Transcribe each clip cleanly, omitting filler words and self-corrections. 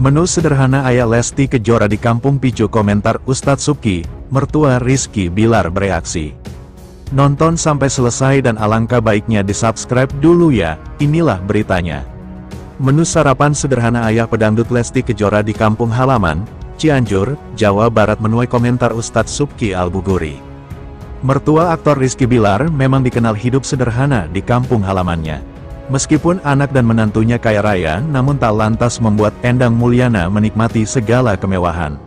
Menu sederhana ayah Lesti Kejora di Kampung picu komentar Ustadz Subki, mertua Rizky Bilar bereaksi. Nonton sampai selesai dan alangkah baiknya di-subscribe dulu ya, inilah beritanya. Menu sarapan sederhana ayah pedangdut Lesti Kejora di kampung halaman, Cianjur, Jawa Barat menuai komentar Ustadz Subki Al-Buguri. Mertua aktor Rizky Bilar memang dikenal hidup sederhana di kampung halamannya. Meskipun anak dan menantunya kaya raya, namun tak lantas membuat Endang Mulyana menikmati segala kemewahan.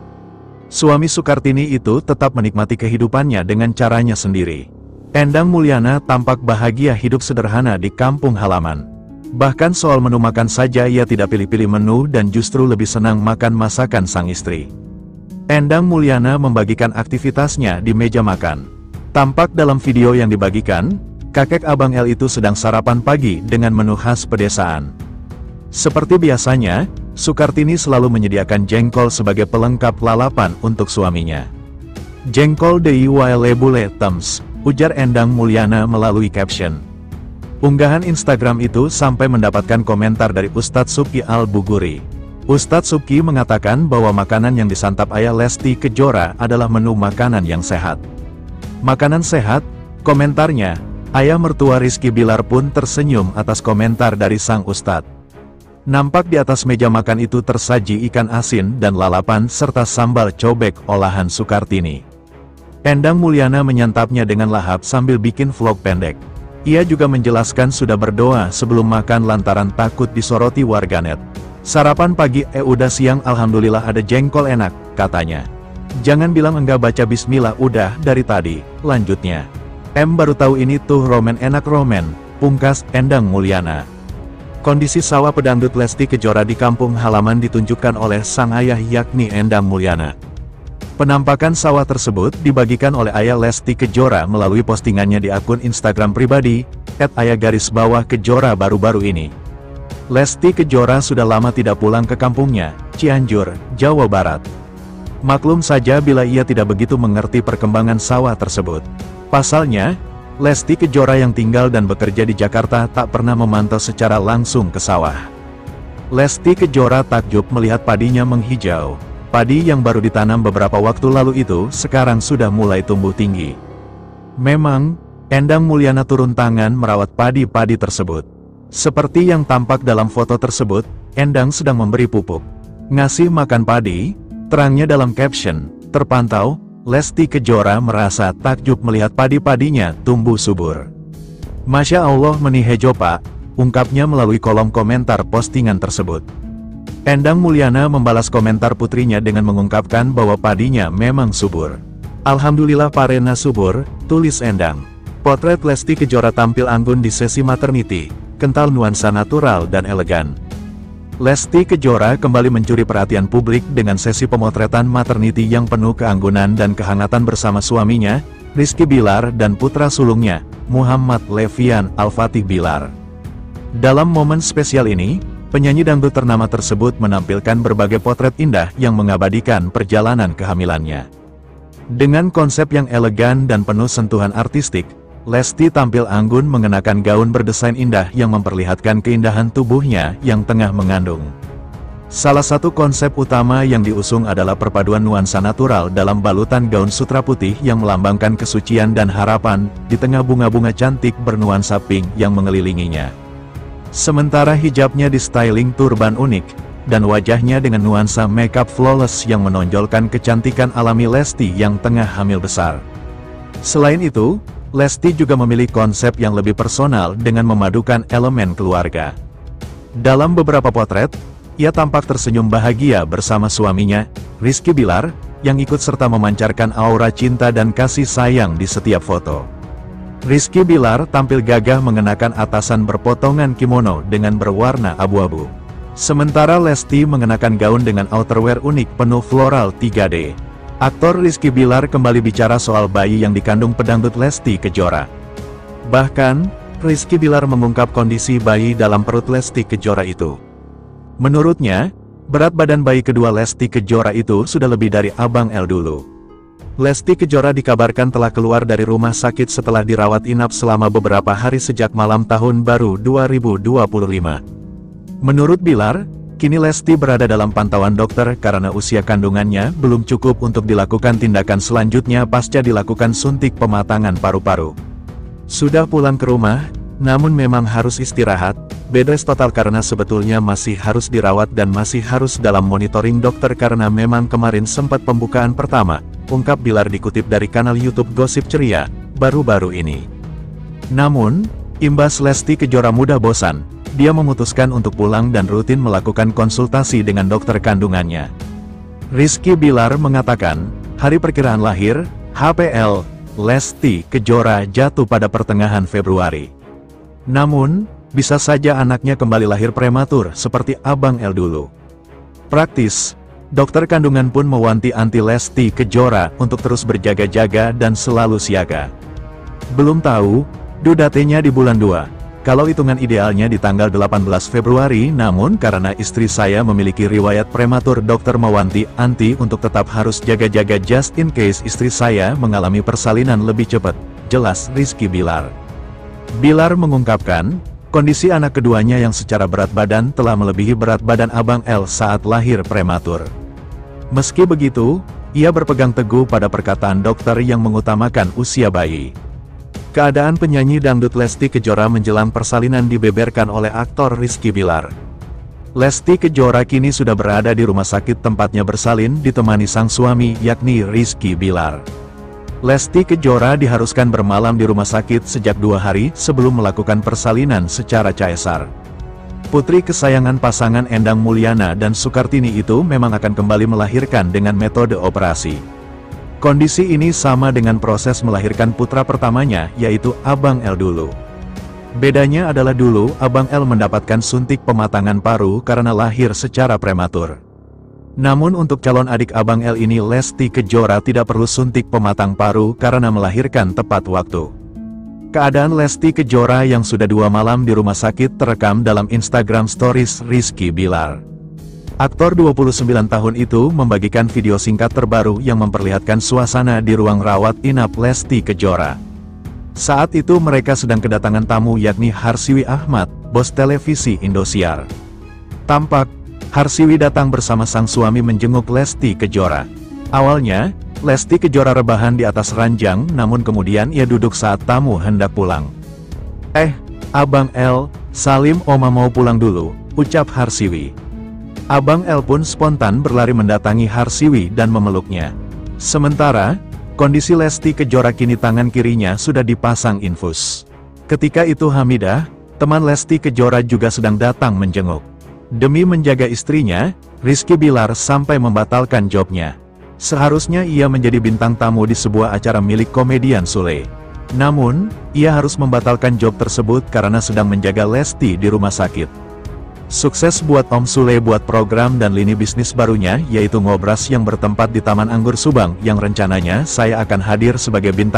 Suami Sukartini itu tetap menikmati kehidupannya dengan caranya sendiri. Endang Mulyana tampak bahagia hidup sederhana di kampung halaman. Bahkan soal menu makan saja ia tidak pilih-pilih menu dan justru lebih senang makan masakan sang istri. Endang Mulyana membagikan aktivitasnya di meja makan. Tampak dalam video yang dibagikan, kakek Abang L itu sedang sarapan pagi dengan menu khas pedesaan. Seperti biasanya, Sukartini selalu menyediakan jengkol sebagai pelengkap lalapan untuk suaminya. "Jengkol de iwale bule tems," ujar Endang Mulyana melalui caption. Unggahan Instagram itu sampai mendapatkan komentar dari Ustadz Subki Al-Buguri. Ustadz Subki mengatakan bahwa makanan yang disantap ayah Lesti Kejora adalah menu makanan yang sehat. Makanan sehat, komentarnya. Ayah mertua Rizky Bilar pun tersenyum atas komentar dari sang ustadz. Nampak di atas meja makan itu tersaji ikan asin dan lalapan serta sambal cobek olahan Sukartini. Endang Mulyana menyantapnya dengan lahap sambil bikin vlog pendek. Ia juga menjelaskan sudah berdoa sebelum makan lantaran takut disoroti warganet. "Sarapan pagi udah siang alhamdulillah ada jengkol enak," katanya. "Jangan bilang enggak baca bismillah udah dari tadi," lanjutnya. "Baru tahu ini tuh romen enak romen," pungkas Endang Mulyana. Kondisi sawah pedangdut Lesti Kejora di kampung halaman ditunjukkan oleh sang ayah yakni Endang Mulyana. Penampakan sawah tersebut dibagikan oleh ayah Lesti Kejora melalui postingannya di akun Instagram pribadi, @ayah_kejora baru-baru ini. Lesti Kejora sudah lama tidak pulang ke kampungnya, Cianjur, Jawa Barat. Maklum saja bila ia tidak begitu mengerti perkembangan sawah tersebut. Pasalnya, Lesti Kejora yang tinggal dan bekerja di Jakarta tak pernah memantau secara langsung ke sawah. Lesti Kejora takjub melihat padinya menghijau. Padi yang baru ditanam beberapa waktu lalu itu sekarang sudah mulai tumbuh tinggi. Memang, Endang Mulyana turun tangan merawat padi-padi tersebut. Seperti yang tampak dalam foto tersebut, Endang sedang memberi pupuk. "Ngasih makan padi," terangnya dalam caption, terpantau, Lesti Kejora merasa takjub melihat padi-padinya tumbuh subur. "Masya Allah menihejo pak," ungkapnya melalui kolom komentar postingan tersebut. Endang Mulyana membalas komentar putrinya dengan mengungkapkan bahwa padinya memang subur. "Alhamdulillah parena subur," tulis Endang. Potret Lesti Kejora tampil anggun di sesi maternity, kental nuansa natural dan elegan. Lesti Kejora kembali mencuri perhatian publik dengan sesi pemotretan maternity yang penuh keanggunan dan kehangatan bersama suaminya, Rizky Bilar dan putra sulungnya, Muhammad Levian Al-Fatih Bilar. Dalam momen spesial ini, penyanyi dangdut ternama tersebut menampilkan berbagai potret indah yang mengabadikan perjalanan kehamilannya. Dengan konsep yang elegan dan penuh sentuhan artistik, Lesti tampil anggun mengenakan gaun berdesain indah yang memperlihatkan keindahan tubuhnya yang tengah mengandung. Salah satu konsep utama yang diusung adalah perpaduan nuansa natural dalam balutan gaun sutra putih yang melambangkan kesucian dan harapan, di tengah bunga-bunga cantik bernuansa pink yang mengelilinginya. Sementara hijabnya di styling turban unik, dan wajahnya dengan nuansa makeup flawless yang menonjolkan kecantikan alami Lesti yang tengah hamil besar. Selain itu, Lesti juga memilih konsep yang lebih personal dengan memadukan elemen keluarga. Dalam beberapa potret, ia tampak tersenyum bahagia bersama suaminya, Rizky Bilar, yang ikut serta memancarkan aura cinta dan kasih sayang di setiap foto. Rizky Bilar tampil gagah mengenakan atasan berpotongan kimono dengan berwarna abu-abu. Sementara Lesti mengenakan gaun dengan outerwear unik penuh floral 3D. Aktor Rizky Bilar kembali bicara soal bayi yang dikandung pedangdut Lesti Kejora. Bahkan, Rizky Bilar mengungkap kondisi bayi dalam perut Lesti Kejora itu. Menurutnya, berat badan bayi kedua Lesti Kejora itu sudah lebih dari Abang L dulu. Lesti Kejora dikabarkan telah keluar dari rumah sakit setelah dirawat inap selama beberapa hari sejak malam tahun baru 2025. Menurut Bilar, Kini Lesti berada dalam pantauan dokter karena usia kandungannya belum cukup untuk dilakukan tindakan selanjutnya pasca dilakukan suntik pematangan paru-paru. Sudah pulang ke rumah, namun memang harus istirahat, bed rest total karena sebetulnya masih harus dirawat dan masih harus dalam monitoring dokter karena memang kemarin sempat pembukaan pertama, ungkap Bilar dikutip dari kanal YouTube Gosip Ceria, baru-baru ini. Namun, imbas Lesti Kejora mudah bosan, dia memutuskan untuk pulang dan rutin melakukan konsultasi dengan dokter kandungannya. Rizky Bilar mengatakan, hari perkiraan lahir, HPL, Lesti Kejora jatuh pada pertengahan Februari. Namun, bisa saja anaknya kembali lahir prematur seperti Abang L dulu. Praktis, dokter kandungan pun mewanti-wanti Lesti Kejora untuk terus berjaga-jaga dan selalu siaga. Belum tahu, due date-nya di bulan 2. Kalau hitungan idealnya di tanggal 18 Februari, namun karena istri saya memiliki riwayat prematur, dokter mewanti-wanti untuk tetap harus jaga-jaga just in case istri saya mengalami persalinan lebih cepat, jelas Rizky Bilar. Bilar mengungkapkan, kondisi anak keduanya yang secara berat badan telah melebihi berat badan Abang L saat lahir prematur. Meski begitu, ia berpegang teguh pada perkataan dokter yang mengutamakan usia bayi. Keadaan penyanyi dangdut Lesti Kejora menjelang persalinan dibeberkan oleh aktor Rizky Bilar. Lesti Kejora kini sudah berada di rumah sakit tempatnya bersalin ditemani sang suami yakni Rizky Bilar. Lesti Kejora diharuskan bermalam di rumah sakit sejak 2 hari sebelum melakukan persalinan secara caesar. Putri kesayangan pasangan Endang Mulyana dan Sukartini itu memang akan kembali melahirkan dengan metode operasi. Kondisi ini sama dengan proses melahirkan putra pertamanya, yaitu Abang L dulu. Bedanya adalah dulu Abang L mendapatkan suntik pematangan paru karena lahir secara prematur. Namun untuk calon adik Abang L ini Lesti Kejora tidak perlu suntik pematang paru karena melahirkan tepat waktu. Keadaan Lesti Kejora yang sudah 2 malam di rumah sakit terekam dalam Instagram Stories Rizky Bilar. Aktor 29 tahun itu membagikan video singkat terbaru yang memperlihatkan suasana di ruang rawat inap Lesti Kejora. Saat itu mereka sedang kedatangan tamu yakni Harsiwi Ahmad, bos televisi Indosiar. Tampak, Harsiwi datang bersama sang suami menjenguk Lesti Kejora. Awalnya, Lesti Kejora rebahan di atas ranjang namun kemudian ia duduk saat tamu hendak pulang. Abang L, Salim Oma mau pulang dulu, ucap Harsiwi. Abang L pun spontan berlari mendatangi Harsiwi dan memeluknya. Sementara, kondisi Lesti Kejora kini tangan kirinya sudah dipasang infus. Ketika itu Hamidah, teman Lesti Kejora juga sedang datang menjenguk. Demi menjaga istrinya, Rizky Bilar sampai membatalkan jobnya. Seharusnya ia menjadi bintang tamu di sebuah acara milik komedian Sule. Namun, ia harus membatalkan job tersebut karena sedang menjaga Lesti di rumah sakit. Sukses buat Om Sule buat program dan lini bisnis barunya yaitu Ngobras yang bertempat di Taman Anggur Subang yang rencananya saya akan hadir sebagai bintang